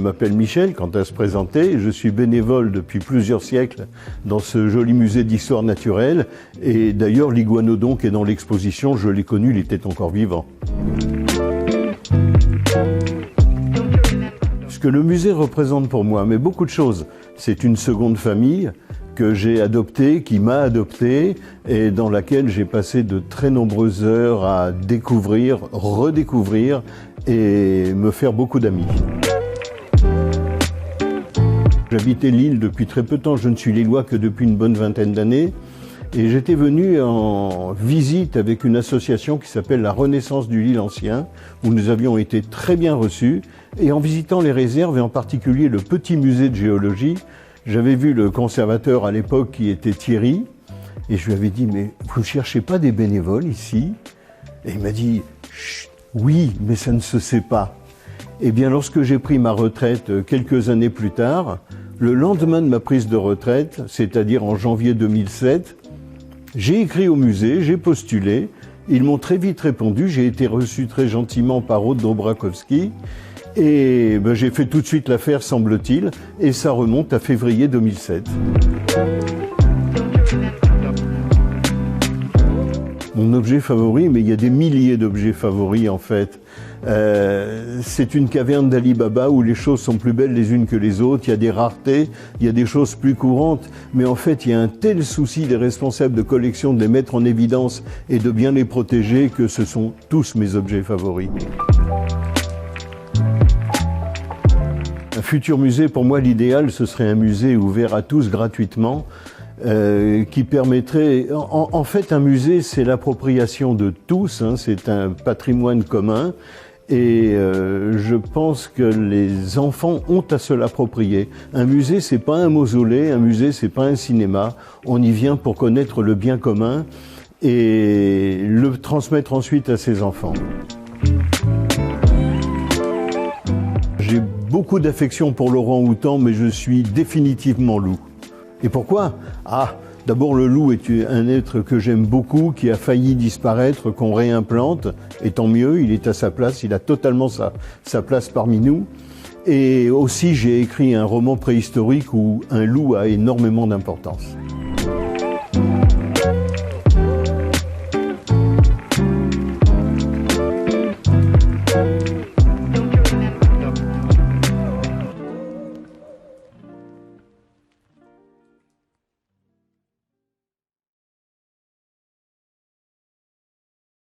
m'appelle Michel, quant à se présenter. Je suis bénévole depuis plusieurs siècles dans ce joli musée d'histoire naturelle. Et d'ailleurs, l'iguanodon qui est dans l'exposition, je l'ai connu, il était encore vivant. Ce que le musée représente pour moi, mais beaucoup de choses. C'est une seconde famille que j'ai adoptée, qui m'a adopté et dans laquelle j'ai passé de très nombreuses heures à découvrir, redécouvrir et me faire beaucoup d'amis. J'habitais Lille depuis très peu de temps, je ne suis lillois que depuis une bonne vingtaine d'années et j'étais venu en visite avec une association qui s'appelle la Renaissance du Lille Ancien où nous avions été très bien reçus et en visitant les réserves et en particulier le petit musée de géologie, j'avais vu le conservateur à l'époque qui était Thierry et je lui avais dit « mais vous ne cherchez pas des bénévoles ici ?» Et il m'a dit « oui, mais ça ne se sait pas ». Eh bien lorsque j'ai pris ma retraite quelques années plus tard, le lendemain de ma prise de retraite, c'est-à-dire en janvier 2007, j'ai écrit au musée, j'ai postulé, ils m'ont très vite répondu, j'ai été reçu très gentiment par Aude Dobrakowski. Et j'ai fait tout de suite l'affaire, semble-t-il, et ça remonte à février 2007. Mon objet favori, mais il y a des milliers d'objets favoris en fait. C'est une caverne d'Ali Baba où les choses sont plus belles les unes que les autres, il y a des raretés, il y a des choses plus courantes, mais en fait il y a un tel souci des responsables de collection de les mettre en évidence et de bien les protéger que ce sont tous mes objets favoris. Un futur musée, pour moi, l'idéal, ce serait un musée ouvert à tous gratuitement, qui permettrait... En fait, un musée, c'est l'appropriation de tous, hein, c'est un patrimoine commun, et je pense que les enfants ont à se l'approprier. Un musée, c'est pas un mausolée, un musée, c'est pas un cinéma. On y vient pour connaître le bien commun et le transmettre ensuite à ses enfants. J'ai beaucoup d'affection pour l'orang-outan, mais je suis définitivement loup. Et pourquoi ? D'abord le loup est un être que j'aime beaucoup, qui a failli disparaître, qu'on réimplante, et tant mieux, il est à sa place, il a totalement sa place parmi nous. Et aussi j'ai écrit un roman préhistorique où un loup a énormément d'importance.